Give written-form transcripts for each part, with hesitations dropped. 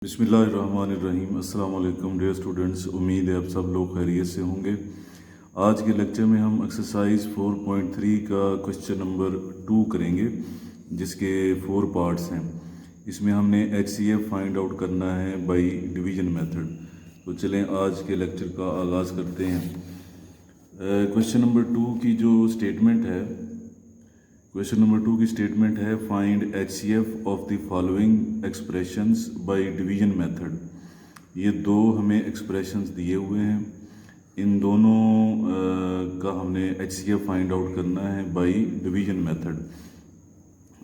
बिस्मिल्लाहिर्रहमानिर्रहीम। अस्सलाम वालेकुम डियर स्टूडेंट्स, उम्मीद है आप सब लोग खैरियत से होंगे। आज के लेक्चर में हम एक्सरसाइज 4.3 का क्वेश्चन नंबर 2 करेंगे, जिसके 4 पार्ट्स हैं। इसमें हमने HCF फाइंड आउट करना है बाय डिवीजन मेथड। तो चलें आज के लेक्चर का आगाज़ करते हैं। क्वेश्चन नंबर 2 की जो स्टेटमेंट है, क्वेश्चन नंबर 2 की स्टेटमेंट है find HCF of the following expressions by division method. ये दो हमें एक्सप्रेशंस दिए हुए हैं, इन दोनों का हमने HCF फाइंड आउट करना है बाय डिवीजन मेथड।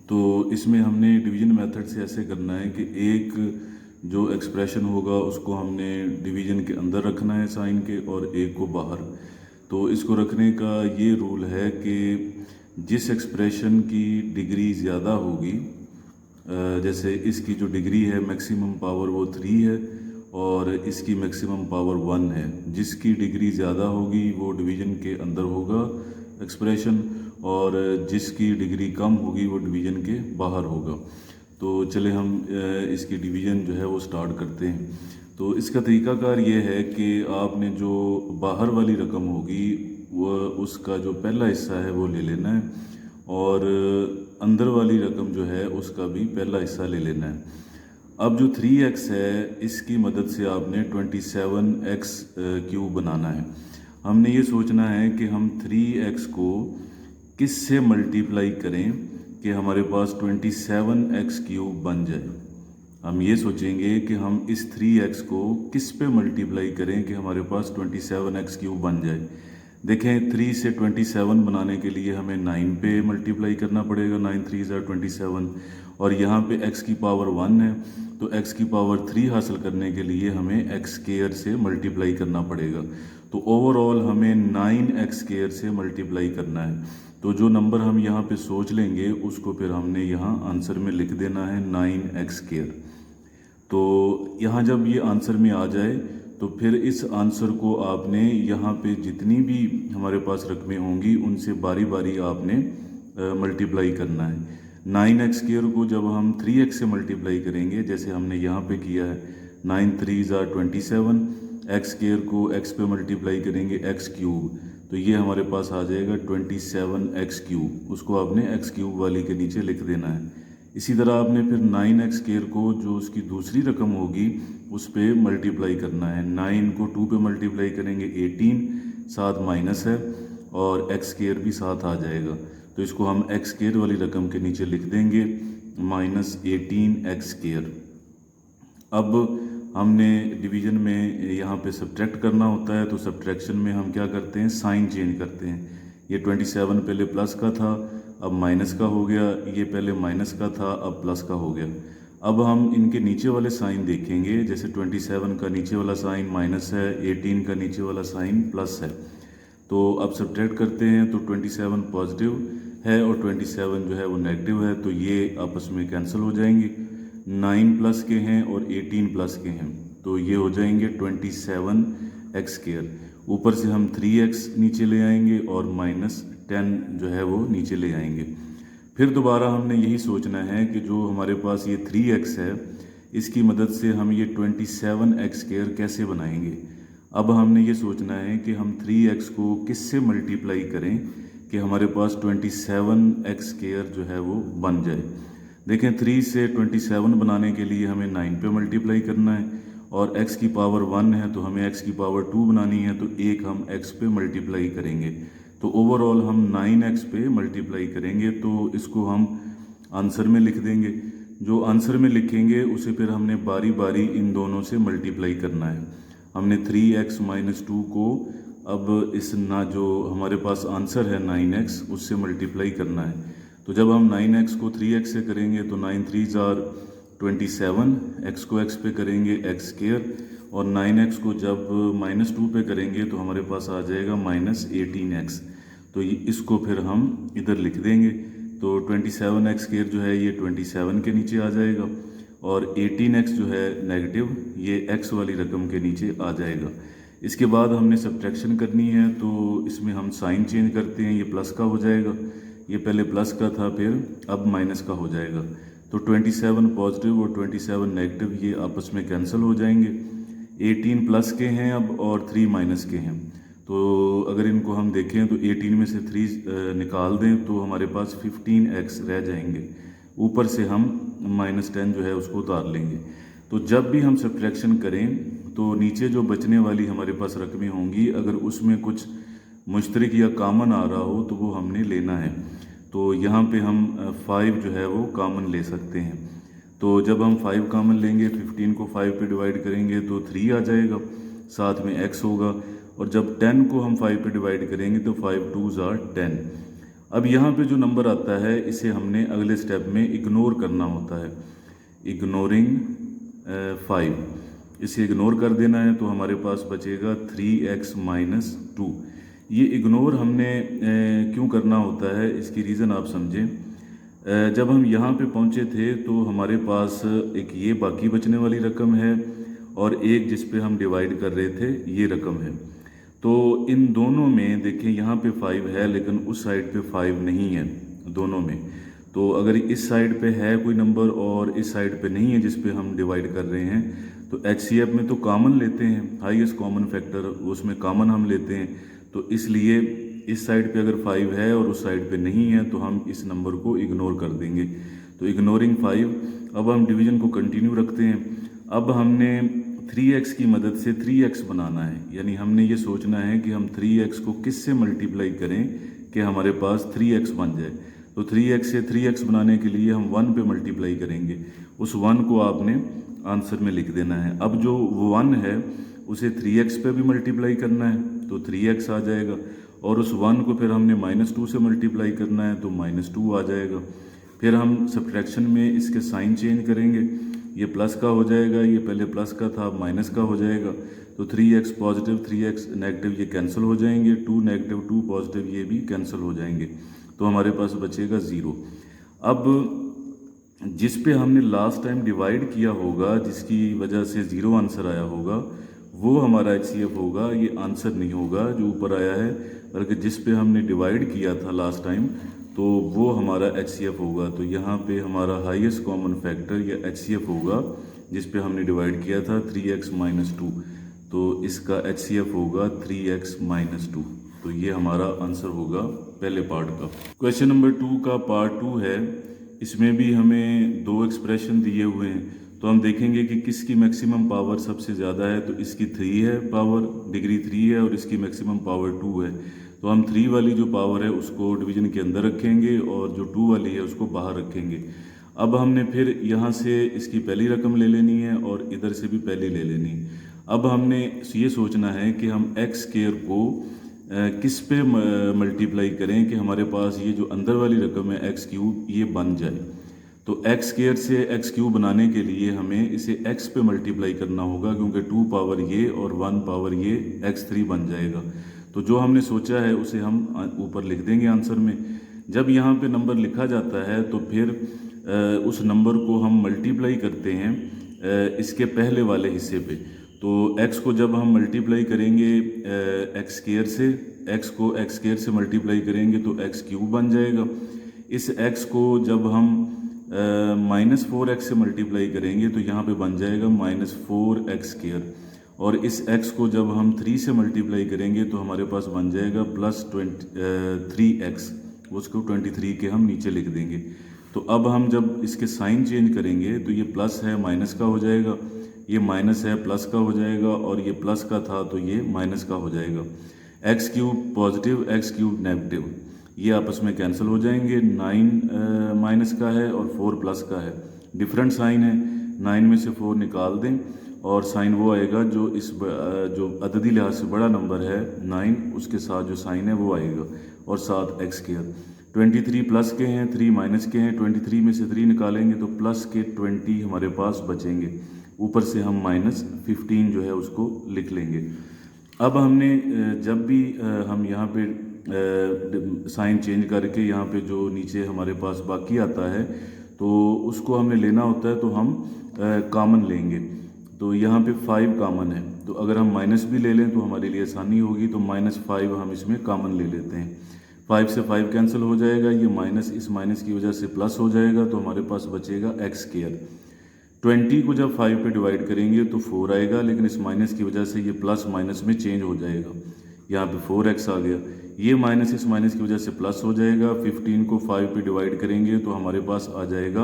तो इसमें हमने डिवीजन मेथड से ऐसे करना है कि एक जो एक्सप्रेशन होगा उसको हमने डिवीजन के अंदर रखना है साइन के, और एक को बाहर। तो इसको रखने का ये रूल है कि जिस एक्सप्रेशन की डिग्री ज़्यादा होगी, जैसे इसकी जो डिग्री है मैक्सिमम पावर वो 3 है और इसकी मैक्सिमम पावर 1 है, जिसकी डिग्री ज़्यादा होगी वो डिवीज़न के अंदर होगा एक्सप्रेशन, और जिसकी डिग्री कम होगी वो डिवीज़न के बाहर होगा। तो चले हम इसकी डिवीज़न जो है वो स्टार्ट करते हैं। तो इसका तरीकाकार ये है कि आपने जो बाहर वाली रकम होगी वो उसका जो पहला हिस्सा है वो ले लेना है, और अंदर वाली रकम जो है उसका भी पहला हिस्सा ले लेना है। अब जो 3x है इसकी मदद से आपने 27x क्यूब बनाना है। हमने ये सोचना है कि हम 3x को किस से मल्टीप्लाई करें कि हमारे पास 27x क्यूब बन जाए। हम ये सोचेंगे कि हम इस 3x को किस पे मल्टीप्लाई करें कि हमारे पास 27x क्यूब बन जाए। देखें, 3 से 27 बनाने के लिए हमें 9 पे मल्टीप्लाई करना पड़ेगा, 9 3 ज़ा 27, और यहाँ पे x की पावर 1 है तो x की पावर 3 हासिल करने के लिए हमें x स्क्वायर से मल्टीप्लाई करना पड़ेगा। तो ओवरऑल हमें 9x स्क्वायर से मल्टीप्लाई करना है। तो जो नंबर हम यहाँ पे सोच लेंगे उसको फिर हमने यहाँ आंसर में लिख देना है 9x स्क्वायर। तो यहाँ जब ये आंसर में आ जाए तो फिर इस आंसर को आपने यहाँ पे जितनी भी हमारे पास रकमें होंगी उनसे बारी बारी आपने मल्टीप्लाई करना है। 9x स्क्वायर को जब हम 3x से मल्टीप्लाई करेंगे, जैसे हमने यहाँ पे किया है, 9 3 ज़ा 27, x स्क्वायर को x पे मल्टीप्लाई करेंगे x क्यूब, तो ये हमारे पास आ जाएगा 27x क्यूब। उसको आपने x क्यूब वाली के नीचे लिख देना है। इसी तरह आपने फिर 9x स्क्वायर को जो उसकी दूसरी रकम होगी उस पर मल्टीप्लाई करना है। 9 को 2 पे मल्टीप्लाई करेंगे 18, साथ माइनस है और x स्क्वायर भी साथ आ जाएगा, तो इसको हम x स्क्वायर वाली रकम के नीचे लिख देंगे -18x स्क्वायर। अब हमने डिवीज़न में यहाँ पे सब्ट्रैक्ट करना होता है, तो सब्ट्रैक्शन में हम क्या करते हैं, साइन चेंज करते हैं। ये 27 पहले प्लस का था अब माइनस का हो गया, ये पहले माइनस का था अब प्लस का हो गया। अब हम इनके नीचे वाले साइन देखेंगे, जैसे 27 का नीचे वाला साइन माइनस है, 18 का नीचे वाला साइन प्लस है। तो अब सब्ट्रैक्ट करते हैं तो 27 पॉजिटिव है और 27 जो है वो नेगेटिव है, तो ये आपस में कैंसिल हो जाएंगे। 9 प्लस के हैं और 18 प्लस के हैं, तो ये हो जाएंगे 27x स्क्वायर। ऊपर से हम 3x नीचे ले आएंगे और -10 जो है वो नीचे ले आएंगे। फिर दोबारा हमने यही सोचना है कि जो हमारे पास ये 3x है इसकी मदद से हम ये 27x स्क्वायर कैसे बनाएंगे। अब हमने ये सोचना है कि हम 3x को किस से मल्टीप्लाई करें कि हमारे पास 27x स्क्वायर जो है वो बन जाए। देखें, 3 से 27 बनाने के लिए हमें 9 पे मल्टीप्लाई करना है, और x की पावर 1 है तो हमें x की पावर 2 बनानी है, तो एक हम x पे मल्टीप्लाई करेंगे। तो ओवरऑल हम 9x पे मल्टीप्लाई करेंगे, तो इसको हम आंसर में लिख देंगे। जो आंसर में लिखेंगे उसे फिर हमने बारी बारी इन दोनों से मल्टीप्लाई करना है। हमने 3x - 2 को अब इस ना जो हमारे पास आंसर है 9x उससे मल्टीप्लाई करना है। तो जब हम 9x को 3x से करेंगे तो 9 3 ज़ा 27, x को x पे करेंगे x स्क्वायर, और 9x को जब -2 पे करेंगे तो हमारे पास आ जाएगा -18x। तो इसको फिर हम इधर लिख देंगे, तो 27x स्क्वायर जो है ये 27 के नीचे आ जाएगा, और 18x जो है नेगेटिव ये x वाली रकम के नीचे आ जाएगा। इसके बाद हमने सब्ट्रैक्शन करनी है, तो इसमें हम साइन चेंज करते हैं। ये प्लस का हो जाएगा, ये पहले प्लस का था फिर अब माइनस का हो जाएगा। तो 27 पॉजिटिव और 27 नेगेटिव ये आपस में कैंसिल हो जाएंगे। 18 प्लस के हैं अब और 3 माइनस के हैं, तो अगर इनको हम देखें तो 18 में से 3 निकाल दें तो हमारे पास 15x रह जाएंगे। ऊपर से हम -10 जो है उसको उतार लेंगे। तो जब भी हम सब्ट्रैक्शन करें तो नीचे जो बचने वाली हमारे पास रकमें होंगी, अगर उसमें कुछ मुश्तरक या कामन आ रहा हो तो वो हमने लेना है। तो यहाँ पे हम 5 जो है वो कामन ले सकते हैं। तो जब हम 5 कामन लेंगे, 15 को 5 पे डिवाइड करेंगे तो 3 आ जाएगा, साथ में x होगा। और जब 10 को हम 5 पे डिवाइड करेंगे तो 5 2s are 10। अब यहाँ पे जो नंबर आता है इसे हमने अगले स्टेप में इग्नोर करना होता है, इग्नोरिंग 5। इसे इग्नोर कर देना है तो हमारे पास बचेगा 3x - 2। ये इग्नोर हमने क्यों करना होता है, इसकी रीज़न आप समझें। जब हम यहाँ पे पहुँचे थे तो हमारे पास एक ये बाकी बचने वाली रकम है और एक जिस पे हम डिवाइड कर रहे थे ये रकम है। तो इन दोनों में देखें, यहाँ पे 5 है लेकिन उस साइड पे 5 नहीं है दोनों में। तो अगर इस साइड पे है कोई नंबर और इस साइड पे नहीं है जिस पे हम डिवाइड कर रहे हैं, तो HCF में तो कॉमन लेते हैं, हाईएस्ट कॉमन फैक्टर, उसमें कॉमन हम लेते हैं। तो इसलिए इस साइड पे अगर 5 है और उस साइड पे नहीं है तो हम इस नंबर को इग्नोर कर देंगे। तो इग्नोरिंग 5। अब हम डिवीज़न को कंटिन्यू रखते हैं। अब हमने 3x की मदद से 3x बनाना है, यानी हमने ये सोचना है कि हम 3x को किस से मल्टीप्लाई करें कि हमारे पास 3x बन जाए। तो 3x से 3x बनाने के लिए हम 1 पे मल्टीप्लाई करेंगे। उस 1 को आपने आंसर में लिख देना है। अब जो 1 है उसे 3x पे भी मल्टीप्लाई करना है तो 3x आ जाएगा, और उस 1 को फिर हमने -2 से मल्टीप्लाई करना है तो -2 आ जाएगा। फिर हम सब्ट्रैक्शन में इसके साइन चेंज करेंगे, ये प्लस का हो जाएगा, ये पहले प्लस का था माइनस का हो जाएगा। तो 3x पॉजिटिव 3x नेगेटिव ये कैंसिल हो जाएंगे, 2 नेगेटिव 2 पॉजिटिव ये भी कैंसिल हो जाएंगे। तो हमारे पास बचेगा 0। अब जिस पे हमने लास्ट टाइम डिवाइड किया होगा, जिसकी वजह से 0 आंसर आया होगा, वो हमारा HCF होगा, ये आंसर नहीं होगा जो ऊपर आया है, बल्कि जिस पे हमने डिवाइड किया था लास्ट टाइम तो वो हमारा HCF होगा। तो यहाँ पे हमारा हाईएस्ट कॉमन फैक्टर या HCF होगा जिस पे हमने डिवाइड किया था 3x - 2। तो इसका HCF होगा 3x - 2। तो ये हमारा आंसर होगा पहले पार्ट का। क्वेश्चन नंबर 2 का पार्ट 2 है। इसमें भी हमें 2 एक्सप्रेशन दिए हुए हैं, तो हम देखेंगे कि किसकी मैक्सिमम पावर सबसे ज़्यादा है। तो इसकी 3 है पावर, डिग्री 3 है और इसकी मैक्सिमम पावर 2 है। तो हम 3 वाली जो पावर है उसको डिवीज़न के अंदर रखेंगे और जो 2 वाली है उसको बाहर रखेंगे। अब हमने फिर यहाँ से इसकी पहली रकम ले लेनी है और इधर से भी पहली ले लेनी है। अब हमने ये सोचना है कि हम x स्क्वायर को किस पे मल्टीप्लाई करें कि हमारे पास ये जो अंदर वाली रकम है x क्यूब ये बन जाए। तो x स्क्वायर से x क्यूब बनाने के लिए हमें इसे x पे मल्टीप्लाई करना होगा, क्योंकि 2 पावर ये और 1 पावर ये x3 बन जाएगा। तो जो हमने सोचा है उसे हम ऊपर लिख देंगे आंसर में। जब यहाँ पे नंबर लिखा जाता है तो फिर उस नंबर को हम मल्टीप्लाई करते हैं इसके पहले वाले हिस्से पे। तो x को जब हम मल्टीप्लाई करेंगे x स्क्वायर से, x को x स्क्वायर से मल्टीप्लाई करेंगे तो x क्यूब बन जाएगा। इस x को जब हम -4x से मल्टीप्लाई करेंगे तो यहाँ पे बन जाएगा -4x स्क्वायर। और इस x को जब हम 3 से मल्टीप्लाई करेंगे तो हमारे पास बन जाएगा +3x, उसको 23 के हम नीचे लिख देंगे। तो अब हम जब इसके साइन चेंज करेंगे तो ये प्लस है माइनस का हो जाएगा, ये माइनस है प्लस का हो जाएगा, और ये प्लस का था तो ये माइनस का हो जाएगा। x cube positive x cube negative ये आपस में कैंसिल हो जाएंगे। 9 माइनस का है और 4 प्लस का है, डिफरेंट साइन है। 9 में से 4 निकाल दें और साइन वो आएगा जो इस जो अददी लिहाज से बड़ा नंबर है 9, उसके साथ जो साइन है वो आएगा, और साथ x स्क्वायर। 23 प्लस के हैं, 3 माइनस के हैं। 23 में से 3 निकालेंगे तो प्लस के 20 हमारे पास बचेंगे। ऊपर से हम -15 जो है उसको लिख लेंगे। अब हमने जब भी हम यहाँ पे साइन चेंज करके यहाँ पे जो नीचे हमारे पास बाकी आता है तो उसको हमने लेना होता है, तो हम कॉमन लेंगे। तो यहाँ पे 5 कॉमन है, तो अगर हम माइनस भी ले लें तो हमारे लिए आसानी होगी। तो -5 हम इसमें कॉमन ले लेते हैं। 5 से 5 कैंसिल हो जाएगा, ये माइनस इस माइनस की वजह से प्लस हो जाएगा, तो हमारे पास बचेगा एक्स स्क्वायर। 20 को जब 5 पे डिवाइड करेंगे तो 4 आएगा, लेकिन इस माइनस की वजह से ये प्लस माइनस में चेंज हो जाएगा, यहाँ पे 4x आ गया। ये माइनस इस माइनस की वजह से प्लस हो जाएगा। 15 को 5 पे डिवाइड करेंगे तो हमारे पास आ जाएगा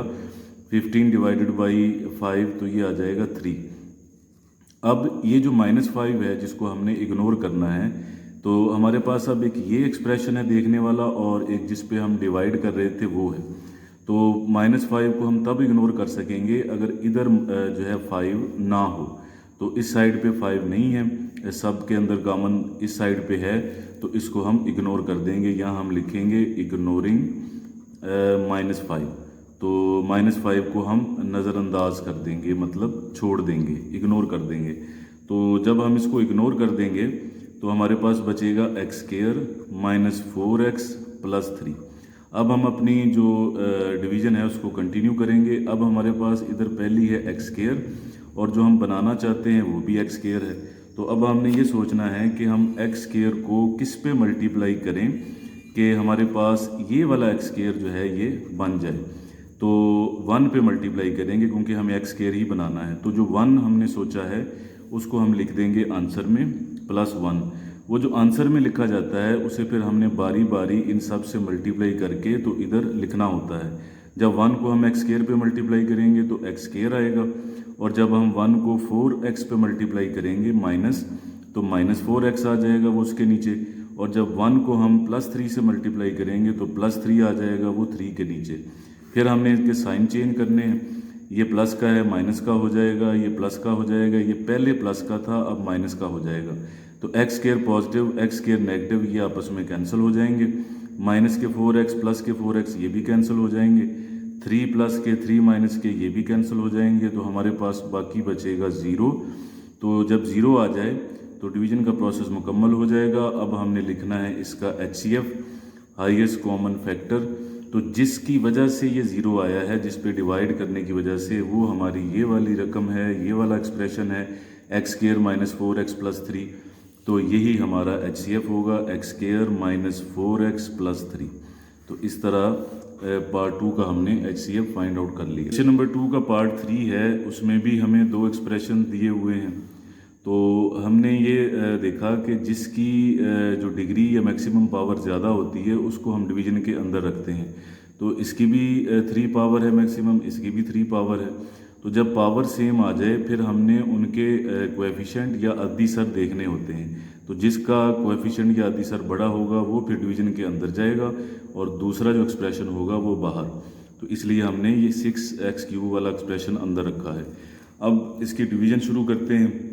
15 डिवाइडेड बाई 5, तो ये आ जाएगा 3। अब ये जो -5 है जिसको हमने इग्नोर करना है, तो हमारे पास अब एक ये एक्सप्रेशन है देखने वाला, और एक जिस पे हम डिवाइड कर रहे थे वो है। तो -5 को हम तब इग्नोर कर सकेंगे अगर इधर जो है 5 ना हो। तो इस साइड पे 5 नहीं है, सब के अंदर कॉमन इस साइड पे है, तो इसको हम इग्नोर कर देंगे। यहाँ हम लिखेंगे इग्नोरिंग -5। तो -5 को हम नज़रअंदाज कर देंगे, मतलब छोड़ देंगे, इग्नोर कर देंगे। तो जब हम इसको इग्नोर कर देंगे तो हमारे पास बचेगा एक्स स्क्वायर -4x + 3। अब हम अपनी जो डिवीज़न है उसको कंटिन्यू करेंगे। अब हमारे पास इधर पहली है एक्स स्क्वायर, और जो हम बनाना चाहते हैं वो भी एक्स स्क्वायर है। तो अब हमने ये सोचना है कि हम एक्स स्क्वायर को किस पे मल्टीप्लाई करें कि हमारे पास ये वाला एक्स स्क्वायर जो है ये बन जाए। तो 1 पे मल्टीप्लाई करेंगे क्योंकि हमें एक्स स्क्वायर ही बनाना है। तो जो 1 हमने सोचा है उसको हम लिख देंगे आंसर में +1। वो जो आंसर में लिखा जाता है उसे फिर हमने बारी बारी इन सब से मल्टीप्लाई करके तो इधर लिखना होता है। जब 1 को हम एक्स स्क्वायर पे मल्टीप्लाई करेंगे तो एक्स स्क्वायर आएगा, और जब हम 1 को 4x पे मल्टीप्लाई करेंगे माइनस, तो -4x आ जाएगा वो उसके नीचे। और जब 1 को हम +3 से मल्टीप्लाई करेंगे तो +3 आ जाएगा वो 3 के नीचे। फिर हमने इसके साइन चेंज करने हैं, ये प्लस का है माइनस का हो जाएगा, ये प्लस का हो जाएगा, ये पहले प्लस का था अब माइनस का हो जाएगा। तो x square positive x square negative ये आपस में कैंसिल हो जाएंगे। माइनस के 4x प्लस के 4x ये भी कैंसिल हो जाएंगे। 3 प्लस के 3 माइनस के ये भी कैंसिल हो जाएंगे। तो हमारे पास बाकी बचेगा 0। तो जब 0 आ जाए तो डिवीजन का प्रोसेस मुकम्मल हो जाएगा। अब हमने लिखना है इसका HCF, हाईएस्ट कॉमन फैक्टर। तो जिसकी वजह से ये 0 आया है, जिस पे डिवाइड करने की वजह से, वो हमारी ये वाली रकम है, ये वाला एक्सप्रेशन है एक्स स्क्वायर -4x + 3। तो यही हमारा HCF होगा, एक्स स्क्वायर -4x + 3। तो इस तरह पार्ट 2 का हमने HCF फाइंड आउट कर लिया। क्वेश्चन नंबर 2 का पार्ट 3 है, उसमें भी हमें 2 एक्सप्रेशन दिए हुए हैं। तो हमने ये देखा कि जिसकी जो डिग्री या मैक्सिमम पावर ज़्यादा होती है उसको हम डिवीजन के अंदर रखते हैं। तो इसकी भी 3 पावर है मैक्सिमम, इसकी भी 3 पावर है। तो जब पावर सेम आ जाए फिर हमने उनके कोएफिशिएंट या अदिसर देखने होते हैं। तो जिसका कोएफिशिएंट या अदिसर बड़ा होगा वो फिर डिवीजन के अंदर जाएगा, और दूसरा जो एक्सप्रेशन होगा वो बाहर। तो इसलिए हमने ये 6x³ वाला एक्सप्रेशन अंदर रखा है। अब इसकी डिवीजन शुरू करते हैं।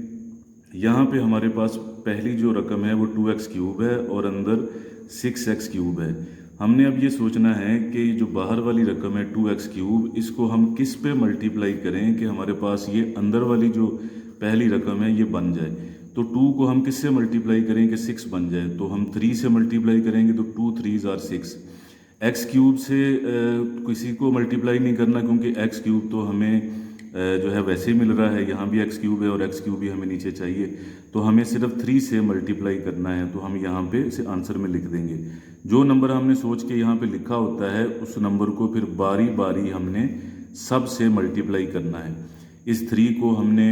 यहाँ पे हमारे पास पहली जो रकम है वो 2x³ है और अंदर 6x³ है। हमने अब ये सोचना है कि जो बाहर वाली रकम है 2x³, इसको हम किस पे मल्टीप्लाई करें कि हमारे पास ये अंदर वाली जो पहली रकम है ये बन जाए। तो 2 को हम किससे मल्टीप्लाई करें कि 6 बन जाए। तो हम 3 से मल्टीप्लाई करेंगे तो 2 3s are 6। x³ से किसी को मल्टीप्लाई नहीं करना क्योंकि x³ तो हमें जो है वैसे ही मिल रहा है, यहाँ भी x³ है और x³ भी हमें नीचे चाहिए। तो हमें सिर्फ 3 से मल्टीप्लाई करना है, तो हम यहाँ पे इसे आंसर में लिख देंगे। जो नंबर हमने सोच के यहाँ पे लिखा होता है उस नंबर को फिर बारी बारी हमने सब से मल्टीप्लाई करना है। इस 3 को हमने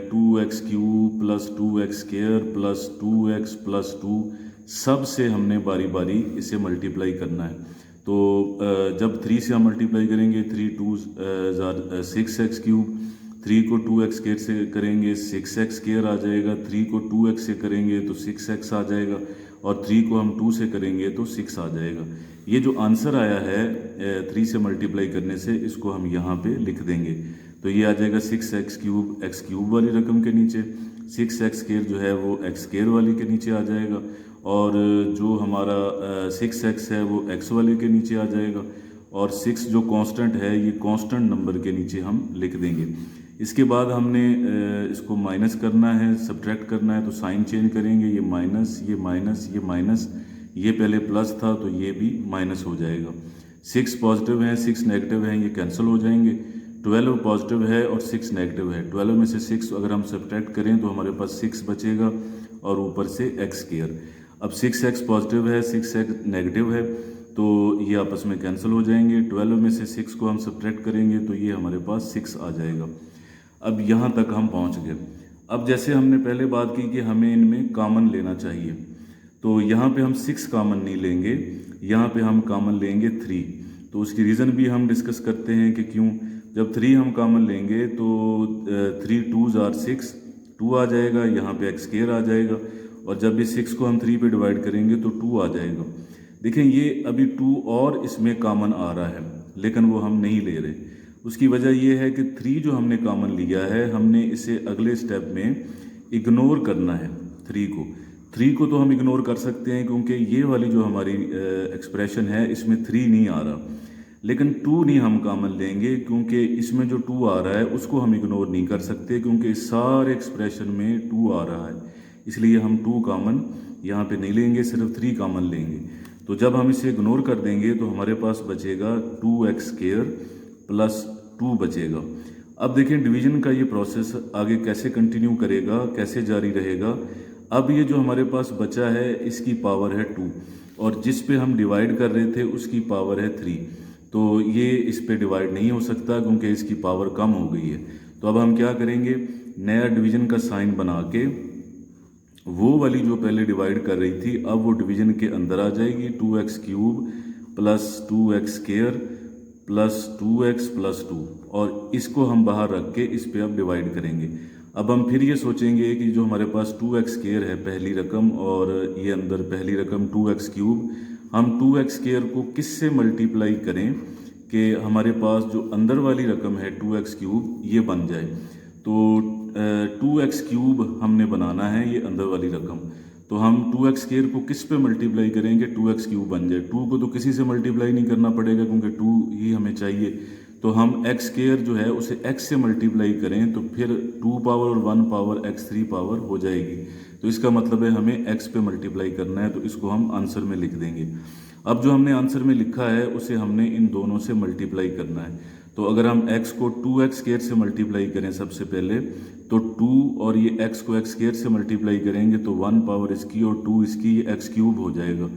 2x³ + 2x² + 2x + 2 सब से हमने बारी बारी इसे मल्टीप्लाई करना है। तो जब 3 से हम मल्टीप्लाई करेंगे 3 2s are 6x³, 3 को 2x² से करेंगे 6x² आ जाएगा, 3 को 2x से करेंगे तो 6x आ जाएगा, और 3 को हम 2 से करेंगे तो 6 आ जाएगा। ये जो आंसर आया है 3 से मल्टीप्लाई करने से, इसको हम यहाँ पे लिख देंगे। तो ये आ जाएगा 6x³ x³ वाली रकम के नीचे, 6x² जो है वो x² वाली के नीचे आ जाएगा, और जो हमारा 6x है वो x वाले के नीचे आ जाएगा, और 6 जो कांस्टेंट है ये कांस्टेंट नंबर के नीचे हम लिख देंगे। इसके बाद हमने इसको माइनस करना है, सब्ट्रैक्ट करना है, तो साइन चेंज करेंगे। ये माइनस, ये माइनस, ये माइनस, ये पहले प्लस था तो ये भी माइनस हो जाएगा। 6 पॉजिटिव है 6 नेगेटिव है, ये कैंसिल हो जाएंगे। 12 पॉजिटिव है और 6 नेगेटिव है। 12 में से 6 अगर हम सब्ट्रैक्ट करें तो हमारे पास 6 बचेगा और ऊपर से x²। अब 6x पॉजिटिव है, 6x नेगेटिव है, तो ये आपस में कैंसिल हो जाएंगे। 12 में से 6 को हम सब्ट्रैक्ट करेंगे तो ये हमारे पास 6 आ जाएगा। अब यहाँ तक हम पहुँच गए। अब जैसे हमने पहले बात की कि हमें इनमें कॉमन लेना चाहिए, तो यहाँ पे हम 6 कॉमन नहीं लेंगे, यहाँ पे हम कॉमन लेंगे 3। तो उसकी रीज़न भी हम डिस्कस करते हैं कि क्यों। जब 3 हम कॉमन लेंगे तो 3 2s are 6, 2 आ जाएगा, यहाँ पे x स्क्वायर आ जाएगा, और जब भी 6 को हम 3 पे डिवाइड करेंगे तो 2 आ जाएगा। देखें ये अभी 2 और इसमें कॉमन आ रहा है, लेकिन वो हम नहीं ले रहे। उसकी वजह ये है कि 3 जो हमने कॉमन लिया है, हमने इसे अगले स्टेप में इग्नोर करना है। 3 को तो हम इग्नोर कर सकते हैं क्योंकि ये वाली जो हमारी एक्सप्रेशन है इसमें 3 नहीं आ रहा, लेकिन 2 नहीं हम कॉमन लेंगे क्योंकि इसमें जो 2 आ रहा है उसको हम इग्नोर नहीं कर सकते क्योंकि सारे एक्सप्रेशन में 2 आ रहा है, इसलिए हम 2 कॉमन यहाँ पे नहीं लेंगे, सिर्फ 3 कॉमन लेंगे। तो जब हम इसे इग्नोर कर देंगे तो हमारे पास बचेगा 2x स्क्वायर प्लस 2 बचेगा। अब देखें डिवीजन का ये प्रोसेस आगे कैसे कंटिन्यू करेगा, कैसे जारी रहेगा। अब ये जो हमारे पास बचा है इसकी पावर है 2, और जिस पे हम डिवाइड कर रहे थे उसकी पावर है 3, तो ये इस पे डिवाइड नहीं हो सकता क्योंकि इसकी पावर कम हो गई है। तो अब हम क्या करेंगे, नया डिवीजन का साइन बना के वो वाली जो पहले डिवाइड कर रही थी अब वो डिवीजन के अंदर आ जाएगी। 2x cube plus 2x square plus 2x plus 2, और इसको हम बाहर रख के इस पे अब डिवाइड करेंगे। अब हम फिर ये सोचेंगे कि जो हमारे पास 2x स्क्वायर है पहली रकम, और ये अंदर पहली रकम 2x क्यूब, हम 2x स्क्वायर को किससे मल्टीप्लाई करें कि हमारे पास जो अंदर वाली रकम है 2x क्यूब ये बन जाए। तो 2x क्यूब हमने बनाना है ये अंदर वाली रकम, तो हम 2x स्क्वायर को किस पे मल्टीप्लाई करेंगे 2x क्यूब बन जाए। 2 को तो किसी से मल्टीप्लाई नहीं करना पड़ेगा क्योंकि 2 ही हमें चाहिए, तो हम x स्क्वायर जो है उसे x से मल्टीप्लाई करें तो फिर 2 पावर और 1 पावर x 3 पावर हो जाएगी। तो इसका मतलब है हमें x पे मल्टीप्लाई करना है, तो इसको हम आंसर में लिख देंगे। अब जो हमने आंसर में लिखा है उसे हमने इन दोनों से मल्टीप्लाई करना है। तो अगर हम x को 2x स्क्वायर से मल्टीप्लाई करें सबसे पहले, तो 2 और ये x को x स्क्वायर से मल्टीप्लाई करेंगे तो 1 पावर इसकी और 2 इसकी, x क्यूब हो जाएगा,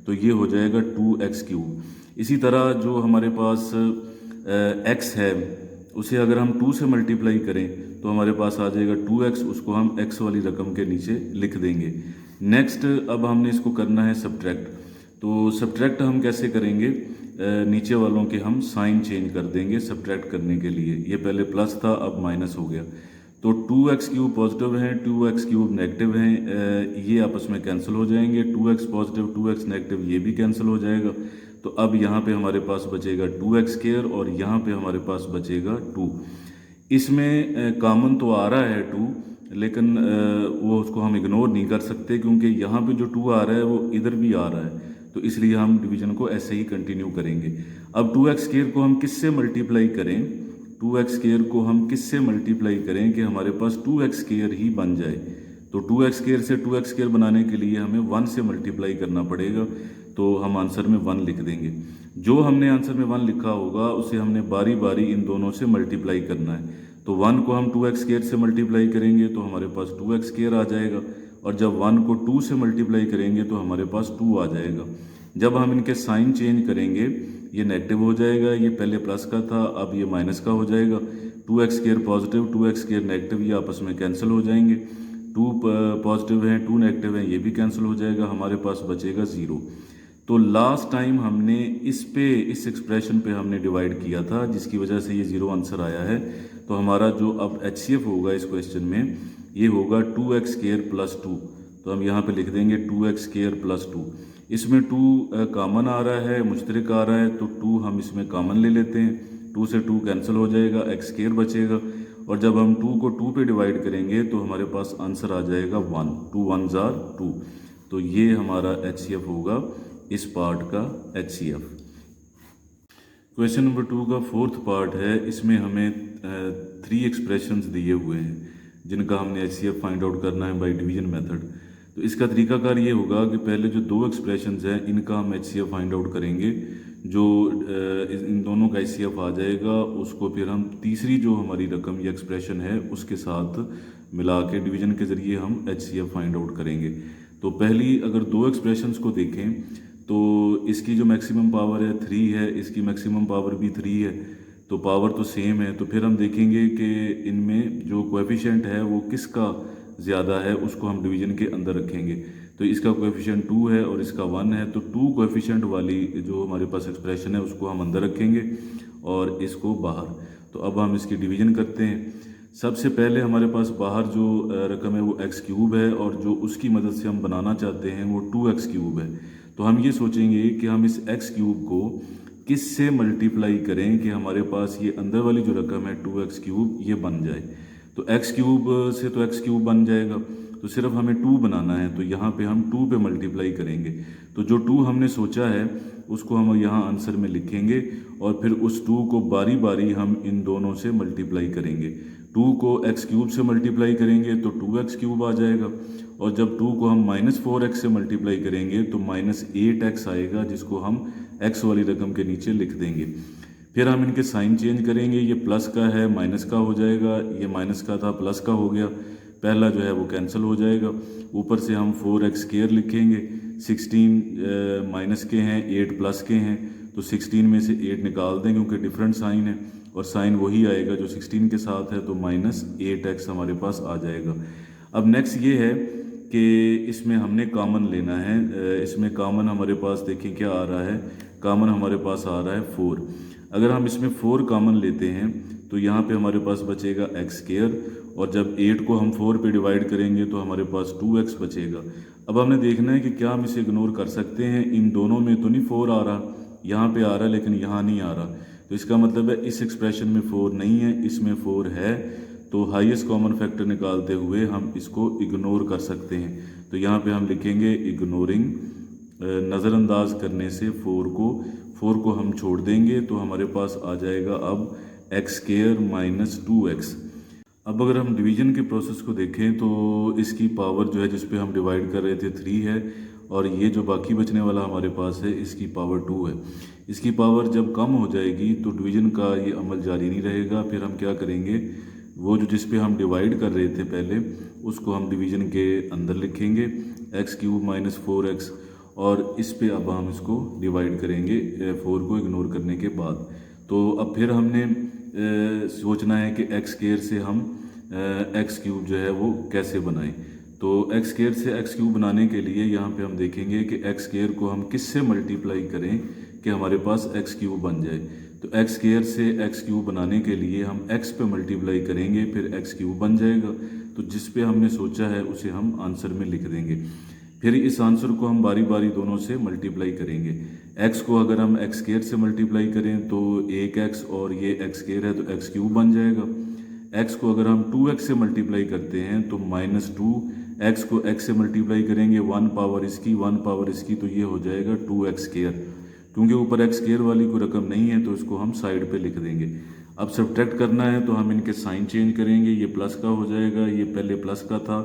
तो ये हो जाएगा 2x क्यूब। इसी तरह जो हमारे पास x है उसे अगर हम 2 से मल्टीप्लाई करें तो हमारे पास आ जाएगा 2x, उसको हम x वाली रकम के नीचे लिख देंगे। नेक्स्ट अब हमने इसको करना है सब्ट्रैक्ट। तो सब्ट्रैक्ट हम कैसे करेंगे, नीचे वालों के हम साइन चेंज कर देंगे सब्ट्रैक्ट करने के लिए। ये पहले प्लस था अब माइनस हो गया, तो 2x क्यूब पॉजिटिव है 2x क्यूब नेगेटिव है, ये आपस में कैंसिल हो जाएंगे। 2x पॉजिटिव 2x नेगेटिव ये भी कैंसिल हो जाएगा। तो अब यहाँ पे हमारे पास बचेगा 2x स्क्वायर और यहाँ पे हमारे पास बचेगा 2। इसमें कॉमन तो आ रहा है 2, लेकिन वो उसको हम इग्नोर नहीं कर सकते क्योंकि यहाँ पे जो 2 आ रहा है वो इधर भी आ रहा है, तो इसलिए हम डिवीजन को ऐसे ही कंटिन्यू करेंगे। अब 2x स्क्वायर को हम किससे मल्टीप्लाई करें, 2x स्क्वायर को हम किससे मल्टीप्लाई करें कि हमारे पास 2x स्क्वायर ही बन जाए। तो 2x स्क्वायर से 2x स्क्वायर बनाने के लिए हमें 1 से मल्टीप्लाई करना पड़ेगा, तो हम आंसर में 1 लिख देंगे। जो हमने आंसर में 1 लिखा होगा उसे हमने बारी बारी इन दोनों से मल्टीप्लाई करना है। तो 1 को हम 2x स्क्वायर से मल्टीप्लाई करेंगे तो हमारे पास 2x स्क्वायर आ जाएगा, और जब 1 को 2 से मल्टीप्लाई करेंगे तो हमारे पास 2 आ जाएगा। जब हम इनके साइन चेंज करेंगे ये नेगेटिव हो जाएगा, ये पहले प्लस का था अब ये माइनस का हो जाएगा। 2x square positive 2x square negative ये आपस में कैंसिल हो जाएंगे। 2 पॉजिटिव हैं 2 नेगेटिव हैं ये भी कैंसिल हो जाएगा, हमारे पास बचेगा 0। तो लास्ट टाइम हमने इस एक्सप्रेशन पे हमने डिवाइड किया था जिसकी वजह से ये 0 आंसर आया है। तो हमारा जो अब HCF होगा इस क्वेश्चन में ये होगा 2x स्क्वायर प्लस 2। तो हम यहाँ पे लिख देंगे 2x स्क्वायर प्लस 2। इसमें 2 कॉमन आ रहा है, मुश्तरक आ रहा है, तो 2 हम इसमें कॉमन ले लेते हैं। 2 से 2 कैंसिल हो जाएगा, x स्क्वायर बचेगा, और जब हम 2 को 2 पे डिवाइड करेंगे तो हमारे पास आंसर आ जाएगा 1। 2 1s are 2। तो ये हमारा HCF होगा इस पार्ट का HCF। क्वेश्चन नंबर 2 का 4th पार्ट है। इसमें हमें 3 एक्सप्रेशंस दिए हुए हैं जिनका हमने HCF फाइंड आउट करना है बाय डिवीजन मेथड। तो इसका तरीकाकार ये होगा कि पहले जो 2 एक्सप्रेशंस हैं इनका हम HCF फाइंड आउट करेंगे। जो इन दोनों का HCF आ जाएगा उसको फिर हम तीसरी जो हमारी रकम या एक्सप्रेशन है उसके साथ मिला के डिवीजन के ज़रिए हम HCF फाइंड आउट करेंगे। तो पहली अगर दो एक्सप्रेशंस को देखें तो इसकी जो मैक्सिमम पावर है 3 है, इसकी मैक्सिमम पावर भी 3 है, तो पावर तो सेम है। तो फिर हम देखेंगे कि इनमें जो कोएफिशिएंट है वो किसका ज़्यादा है, उसको हम डिवीजन के अंदर रखेंगे। तो इसका कोएफिशिएंट 2 है और इसका 1 है, तो 2 कोएफिशिएंट वाली जो हमारे पास एक्सप्रेशन है उसको हम अंदर रखेंगे और इसको बाहर। तो अब हम इसकी डिवीजन करते हैं। सबसे पहले हमारे पास बाहर जो रकम है वो एक्स क्यूब है और जो उसकी मदद से हम बनाना चाहते हैं वो 2x क्यूब है। तो हम ये सोचेंगे कि हम इस एक्स क्यूब को किस से मल्टीप्लाई करें कि हमारे पास ये अंदर वाली जो रकम है 2x क्यूब ये बन जाए। तो एक्स क्यूब से तो एक्स क्यूब बन जाएगा, तो सिर्फ हमें 2 बनाना है, तो यहाँ पे हम 2 पे मल्टीप्लाई करेंगे। तो जो 2 हमने सोचा है उसको हम यहाँ आंसर में लिखेंगे और फिर उस 2 को बारी बारी हम इन दोनों से मल्टीप्लाई करेंगे। 2 को एक्स क्यूब से मल्टीप्लाई करेंगे तो 2x क्यूब आ जाएगा, और जब 2 को हम -4x से मल्टीप्लाई करेंगे तो -8x आएगा, जिसको हम x वाली रकम के नीचे लिख देंगे। फिर हम इनके साइन चेंज करेंगे, ये प्लस का है माइनस का हो जाएगा, ये माइनस का था प्लस का हो गया, पहला जो है वो कैंसिल हो जाएगा। ऊपर से हम 4x स्क्वायर लिखेंगे, 16 माइनस के हैं 8 प्लस के हैं, तो 16 में से 8 निकाल दें क्योंकि डिफरेंट साइन है और साइन वही आएगा जो 16 के साथ है, तो -8x हमारे पास आ जाएगा। अब नेक्स्ट ये है कि इसमें हमने कॉमन लेना है। इसमें कॉमन हमारे पास देखिए क्या आ रहा है, कॉमन हमारे पास आ रहा है 4। अगर हम इसमें 4 कॉमन लेते हैं तो यहाँ पे हमारे पास बचेगा एक्स स्क्वायर, और जब 8 को हम 4 पे डिवाइड करेंगे तो हमारे पास 2x बचेगा। अब हमने देखना है कि क्या हम इसे इग्नोर कर सकते हैं। इन दोनों में तो नहीं 4 आ रहा, यहाँ पे आ रहा है लेकिन यहाँ नहीं आ रहा, तो इसका मतलब है इस एक्सप्रेशन में 4 नहीं है, इसमें 4 है। तो हाईएस्ट कॉमन फैक्टर निकालते हुए हम इसको इग्नोर कर सकते हैं। तो यहाँ पे हम लिखेंगे इग्नोरिंग, नज़रअंदाज करने से 4 को हम छोड़ देंगे, तो हमारे पास आ जाएगा अब एक्स स्क्वायर -2x। अब अगर हम डिवीजन के प्रोसेस को देखें तो इसकी पावर जो है जिस पे हम डिवाइड कर रहे थे 3 है, और ये जो बाकी बचने वाला हमारे पास है इसकी पावर 2 है। इसकी पावर जब कम हो जाएगी तो डिवीजन का ये अमल जारी नहीं रहेगा। फिर हम क्या करेंगे, वो जो जिस पे हम डिवाइड कर रहे थे पहले उसको हम डिवीजन के अंदर लिखेंगे एक्स क्यूब -4x, और इस पे अब हम इसको डिवाइड करेंगे 4 को इग्नोर करने के बाद। तो अब फिर हमने सोचना है कि एक्स स्क्वायर से हम एक्स क्यूब जो है वो कैसे बनाएं। तो एक्स स्क्वायर से एक्स क्यूब बनाने के लिए यहाँ पे हम देखेंगे कि एक्स स्क्वायर को हम किस से मल्टीप्लाई करें कि हमारे पास एक्स क्यूब बन जाए। तो एक्स स्क्वायर से एक्स क्यूब बनाने के लिए हम एक्स पे मल्टीप्लाई करेंगे, फिर एक्स क्यूब बन जाएगा। तो जिस पे हमने सोचा है उसे हम आंसर में लिख देंगे। फिर इस आंसर को हम बारी बारी दोनों से मल्टीप्लाई करेंगे। एक्स को अगर हम एक्स स्क्वायर से मल्टीप्लाई करें तो 1x, और ये एक्स स्क्वायर है तो एक्स क्यूब बन जाएगा। एक्स को अगर हम 2x से मल्टीप्लाई करते हैं तो -2, एक्स को x से मल्टीप्लाई करेंगे 1 पावर इसकी 1 पावर इसकी, तो ये हो जाएगा 2x स्क्वायर। क्योंकि ऊपर एक्स स्क्वायर वाली कोई रकम नहीं है तो इसको हम साइड पे लिख देंगे। अब सब्ट्रैक्ट करना है तो हम इनके साइन चेंज करेंगे, ये प्लस का हो जाएगा, ये पहले प्लस का था,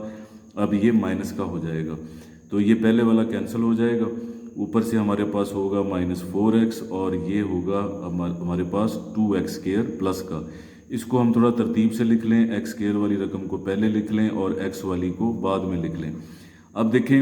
अब ये माइनस का हो जाएगा। तो ये पहले वाला कैंसिल हो जाएगा, ऊपर से हमारे पास होगा -4x, और ये होगा हमारे पास 2x स्क्वायर प्लस का। इसको हम थोड़ा तरतीब से लिख लें, एक्स स्क्वायर वाली रकम को पहले लिख लें और x वाली को बाद में लिख लें। अब देखें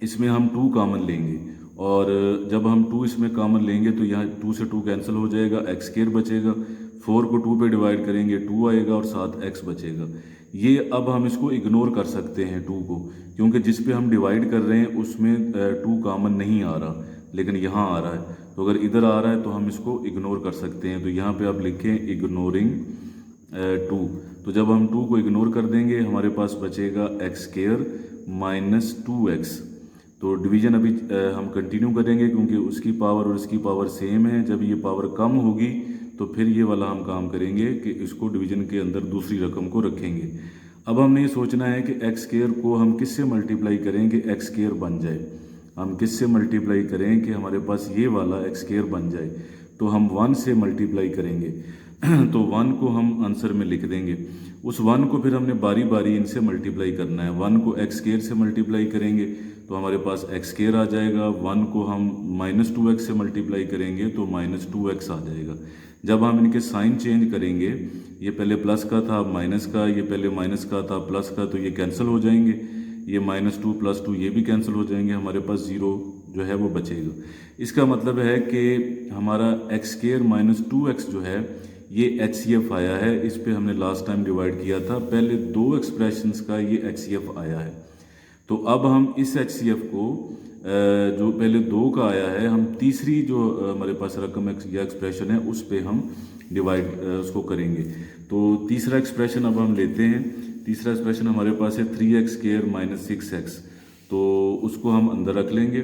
इसमें हम 2 कॉमन लेंगे, और जब हम 2 इसमें कॉमन लेंगे तो यहाँ 2 से 2 कैंसिल हो जाएगा, एक्स स्क्वायर बचेगा। 4 को 2 पे डिवाइड करेंगे 2 आएगा और साथ x बचेगा। ये अब हम इसको इग्नोर कर सकते हैं 2 को, क्योंकि जिस पे हम डिवाइड कर रहे हैं उसमें 2 कॉमन नहीं आ रहा, लेकिन यहाँ आ रहा है। तो अगर इधर आ रहा है तो हम इसको इग्नोर कर सकते हैं। तो यहाँ पे आप लिखें इग्नोरिंग 2। तो जब हम 2 को इग्नोर कर देंगे हमारे पास बचेगा एक्स स्क्वायर -2x। तो डिवीजन अभी हम कंटिन्यू करेंगे क्योंकि उसकी पावर और इसकी पावर सेम है। जब ये पावर कम होगी तो फिर ये वाला हम काम करेंगे कि इसको डिवीजन के अंदर दूसरी रकम को रखेंगे। अब हमने ये सोचना है कि एक्स स्क्वायर को हम किस से मल्टीप्लाई करें कि एक्स स्क्वायर बन जाए। हम किस से मल्टीप्लाई करें कि हमारे पास ये वाला एक्स स्क्वायर बन जाए। तो हम 1 से मल्टीप्लाई करेंगे तो 1 को हम आंसर में लिख देंगे। उस 1 को फिर हमने बारी बारी इनसे मल्टीप्लाई करना है। 1 को एक्स स्क्वायर से मल्टीप्लाई करेंगे तो हमारे पास एक्स स्क्वायर आ जाएगा। 1 को हम -2x से मल्टीप्लाई करेंगे तो -2x आ जाएगा। जब हम इनके साइन चेंज करेंगे, ये पहले प्लस का था माइनस का, ये पहले माइनस का था प्लस का, तो ये कैंसिल हो जाएंगे। ये -2 + 2 ये भी कैंसिल हो जाएंगे, हमारे पास 0 जो है वो बचेगा। इसका मतलब है कि हमारा x² - 2x जो है ये HCF आया है। इस पे हमने लास्ट टाइम डिवाइड किया था, पहले दो एक्सप्रेशंस का ये HCF आया है। तो अब हम इस HCF को जो पहले 2 का आया है, हम तीसरी जो हमारे पास रकम या एक्सप्रेशन है उस पे हम डिवाइड उसको करेंगे। तो तीसरा एक्सप्रेशन अब हम लेते हैं। तीसरा एक्सप्रेशन हमारे पास है 3x² - 6x, तो उसको हम अंदर रख लेंगे।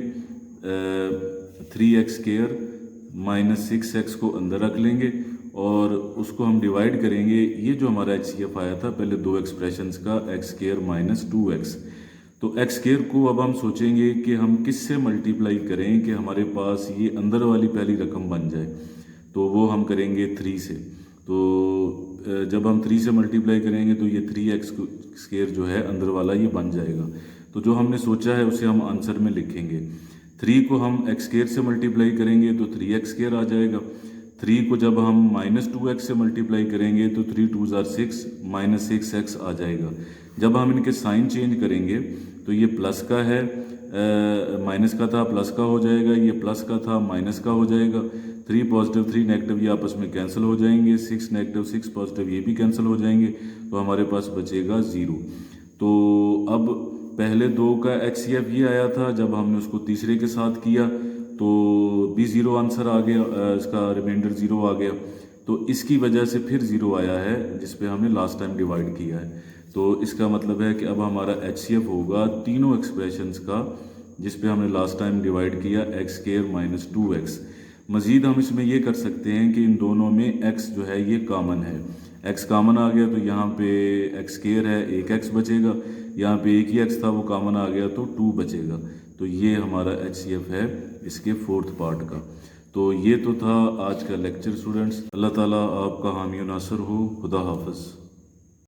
3x² - 6x को अंदर रख लेंगे और उसको हम डिवाइड करेंगे। ये जो हमारा HCF आया था पहले दो एक्सप्रेशंस का, x² - 2x। तो x² को अब हम सोचेंगे कि हम किससे मल्टीप्लाई करें कि हमारे पास ये अंदर वाली पहली रकम बन जाए। तो वो हम करेंगे 3 से। तो जब हम 3 से मल्टीप्लाई करेंगे तो ये 3x² जो है अंदर वाला ये बन जाएगा। तो जो हमने सोचा है उसे हम आंसर में लिखेंगे। 3 को हम x² से मल्टीप्लाई करेंगे तो 3x² आ जाएगा। 3 को जब हम -2x से मल्टीप्लाई करेंगे तो 3 2 = 6 -6x आ जाएगा। जब हम इनके साइन चेंज करेंगे तो ये प्लस का है, माइनस का था प्लस का हो जाएगा, ये प्लस का था माइनस का हो जाएगा। 3 पॉजिटिव 3 नेगेटिव ये आपस में कैंसिल हो जाएंगे, 6 नेगेटिव 6 पॉजिटिव ये भी कैंसिल हो जाएंगे, तो हमारे पास बचेगा 0। तो अब पहले 2 का HCF ये आया था, जब हमने उसको तीसरे के साथ किया तो भी 0 आंसर आ गया, इसका रिमाइंडर 0 आ गया। तो इसकी वजह से फिर 0 आया है जिस पे हमने लास्ट टाइम डिवाइड किया है। तो इसका मतलब है कि अब हमारा HCF होगा तीनों एक्सप्रेशंस का जिस पे हमने लास्ट टाइम डिवाइड किया, x² - 2x। मज़ीद हम इसमें ये कर सकते हैं कि इन दोनों में x जो है ये कॉमन है। x कॉमन आ गया तो यहाँ पे x² है, एक x बचेगा। यहाँ पे एक ही x था वो कॉमन आ गया तो 2 बचेगा। तो ये हमारा HCF है इसके 4th पार्ट का। तो ये तो था आज का लेक्चर स्टूडेंट्स। अल्लाह ताला आपका हामी नासर हो। खुदा हाफ़िज़।